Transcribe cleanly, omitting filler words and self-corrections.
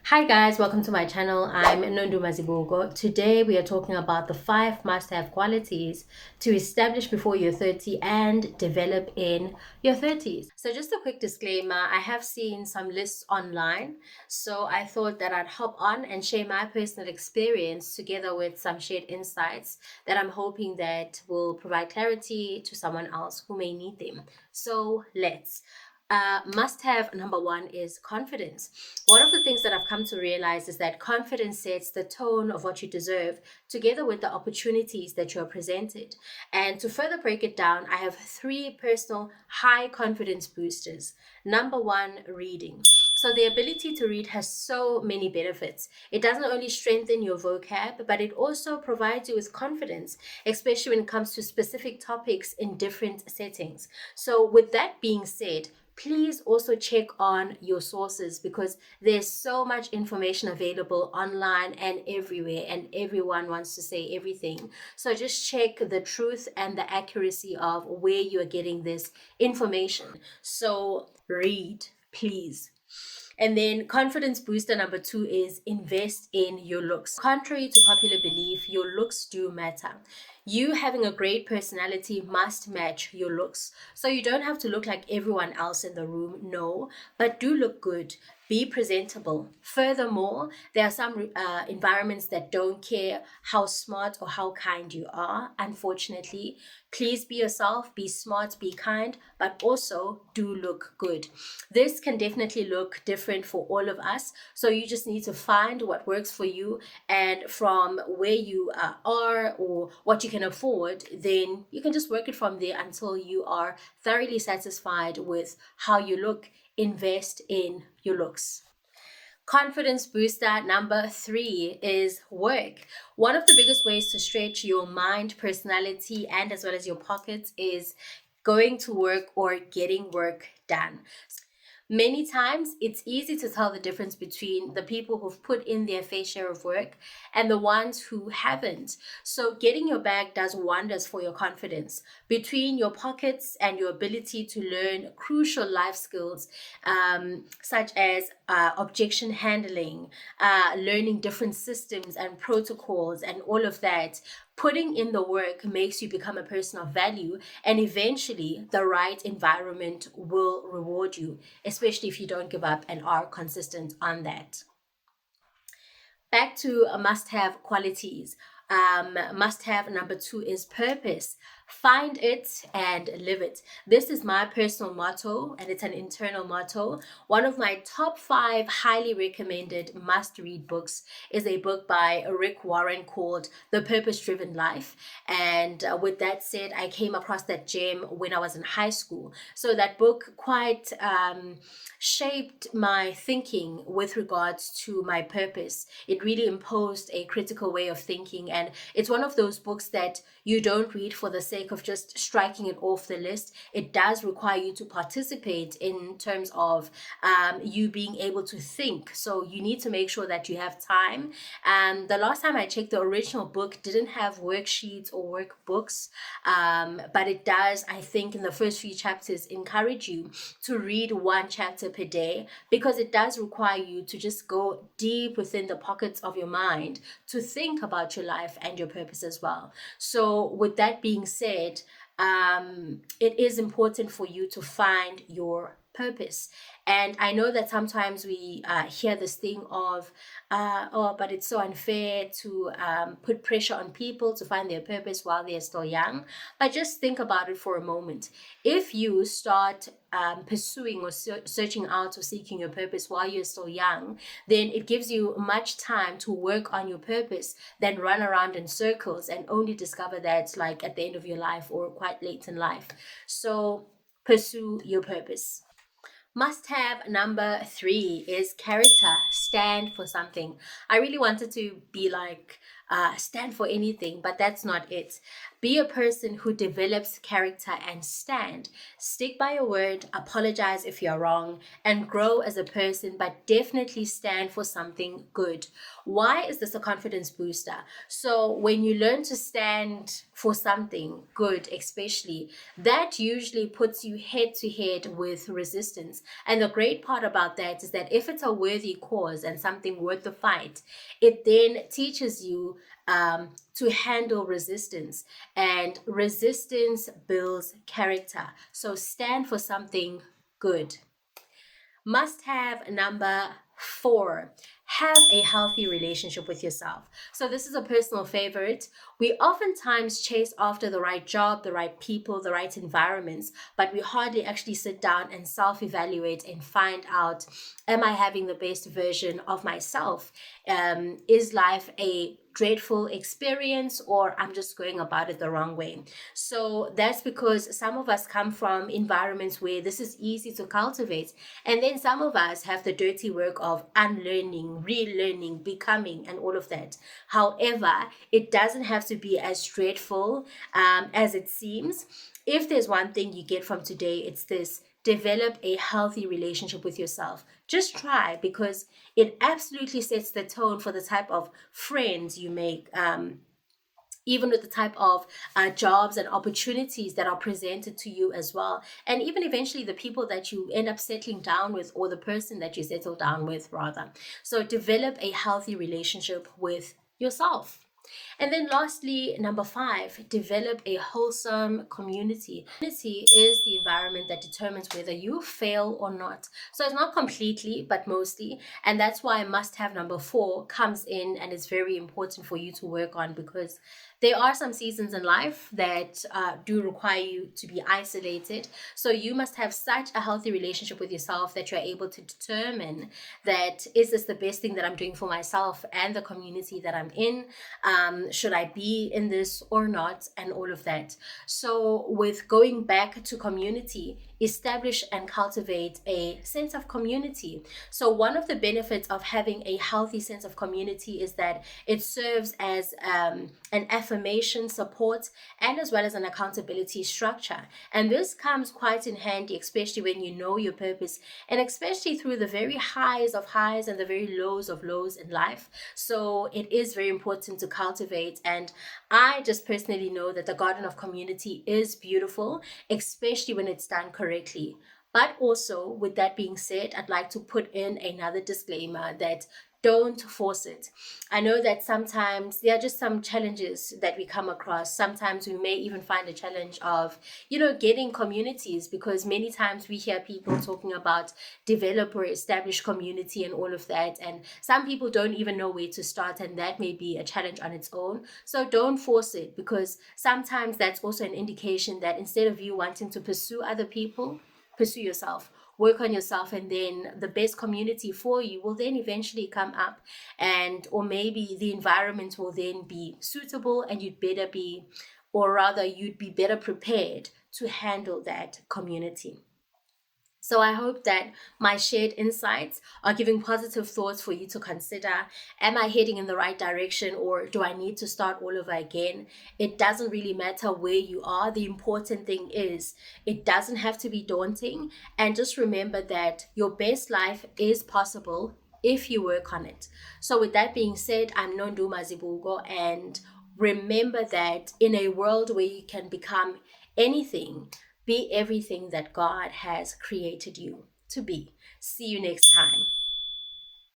Hi guys, welcome to my channel. I'm Nondu Mazibugo. Today we are talking about the 5 must-have qualities to establish before you're 30 and develop in your 30s. So just a quick disclaimer, I have seen some lists online, so I thought that I'd hop on and share my personal experience together with some shared insights that I'm hoping that will provide clarity to someone else who may need them. So let's. Must have number one is confidence. One of the things that I've come to realize is that confidence sets the tone of what you deserve together with the opportunities that you are presented. And to further break it down, I have 3 personal high confidence boosters. Number one, reading. So the ability to read has so many benefits. It doesn't only strengthen your vocab, but it also provides you with confidence, especially when it comes to specific topics in different settings. So with that being said, please also check on your sources because there's so much information available online and everywhere, and everyone wants to say everything. So just check the truth and the accuracy of where you're getting this information. So read, please. And then confidence booster number two is invest in your looks. Contrary to popular belief, your looks do matter. You having a great personality must match your looks. So you don't have to look like everyone else in the room, no, but do look good. Be presentable. Furthermore, there are some environments that don't care how smart or how kind you are, unfortunately. Please be yourself, be smart, be kind, but also do look good. This can definitely look different for all of us. So you just need to find what works for you, and from where you are or what you can afford, then you can just work it from there until you are thoroughly satisfied with how you look. Invest in your looks. Confidence booster number three is work. One of the biggest ways to stretch your mind, personality, and as well as your pockets is going to work or getting work done. Many times it's easy to tell the difference between the people who've put in their fair share of work and the ones who haven't. So getting your bag does wonders for your confidence. Between your pockets and your ability to learn crucial life skills, such as objection handling, learning different systems and protocols, and all of that. Putting in the work makes you become a person of value, and eventually the right environment will reward you, especially if you don't give up and are consistent on that. Back to must have qualities. Must have number two is purpose. Find it and live it. This is my personal motto, and it's an internal motto. One of my top 5 highly recommended must read books is a book by Rick Warren called The Purpose Driven Life. And with that said, I came across that gem when I was in high school. So that book quite shaped my thinking with regards to my purpose. It really imposed a critical way of thinking, and it's one of those books that you don't read for the sake of just striking it off the list. It does require you to participate in terms of you being able to think. So you need to make sure that you have time. And the last time I checked, the original book didn't have worksheets or workbooks, but it does, I think, in the first few chapters, encourage you to read one chapter per day, because it does require you to just go deep within the pockets of your mind to think about your life and your purpose as well. So with that being said, it is important for you to find your purpose. And I know that sometimes we hear this thing of, oh, but it's so unfair to put pressure on people to find their purpose while they're still young. But just think about it for a moment. If you start pursuing or searching out or seeking your purpose while you're still young, then it gives you much time to work on your purpose than run around in circles and only discover that like at the end of your life or quite late in life. So pursue your purpose. Must have number three is character. Stand for something. I really wanted to be like stand for anything, but that's not it. Be a person who develops character and stand. Stick by your word, apologize if you're wrong, and grow as a person, but definitely stand for something good. Why is this a confidence booster? So when you learn to stand for something good, especially, that usually puts you head to head with resistance. And the great part about that is that if it's a worthy cause and something worth the fight, it then teaches you to handle resistance, and resistance builds character. So stand for something good. Must have number 4, have a healthy relationship with yourself. So this is a personal favorite. We oftentimes chase after the right job, the right people, the right environments, but we hardly actually sit down and self-evaluate and find out, am I having the best version of myself? Is life a dreadful experience, or I'm just going about it the wrong way? So that's because some of us come from environments where this is easy to cultivate, and then some of us have the dirty work of unlearning, relearning, becoming, and all of that. However, it doesn't have to be as dreadful as it seems. If there's one thing you get from today, it's this: develop a healthy relationship with yourself. Just try, because it absolutely sets the tone for the type of friends you make, even with the type of jobs and opportunities that are presented to you as well. And even eventually the people that you end up settling down with, or the person that you settle down with, rather. So develop a healthy relationship with yourself. And then lastly, number 5, develop a wholesome community. Community is the environment that determines whether you fail or not. So it's not completely, but mostly. And that's why must have number 4 comes in, and it's very important for you to work on, because there are some seasons in life that do require you to be isolated. So you must have such a healthy relationship with yourself that you're able to determine that, is this the best thing that I'm doing for myself and the community that I'm in? Should I be in this or not? And all of that. So with going back to community, establish and cultivate a sense of community. So one of the benefits of having a healthy sense of community is that it serves as an affirmation, support, and as well as an accountability structure. And this comes quite in handy, especially when you know your purpose, and especially through the very highs of highs and the very lows of lows in life. So it is very important to cultivate. And I just personally know that the garden of community is beautiful, especially when it's done correctly. But also, with that being said, I'd like to put in another disclaimer that don't force it. I know that sometimes there are just some challenges that we come across. Sometimes we may even find a challenge of, getting communities, because many times we hear people talking about develop or establish community and all of that. And some people don't even know where to start, and that may be a challenge on its own. So don't force it, because sometimes that's also an indication that instead of you wanting to pursue other people, pursue yourself, work on yourself, and then the best community for you will then eventually come up. And or maybe the environment will then be suitable, and you'd better be, or rather you'd be better prepared to handle that community. So I hope that my shared insights are giving positive thoughts for you to consider. Am I heading in the right direction, or do I need to start all over again? It doesn't really matter where you are. The important thing is it doesn't have to be daunting. And just remember that your best life is possible if you work on it. So with that being said, I'm Nondu Mazibugo, and remember that in a world where you can become anything, be everything that God has created you to be. See you next time.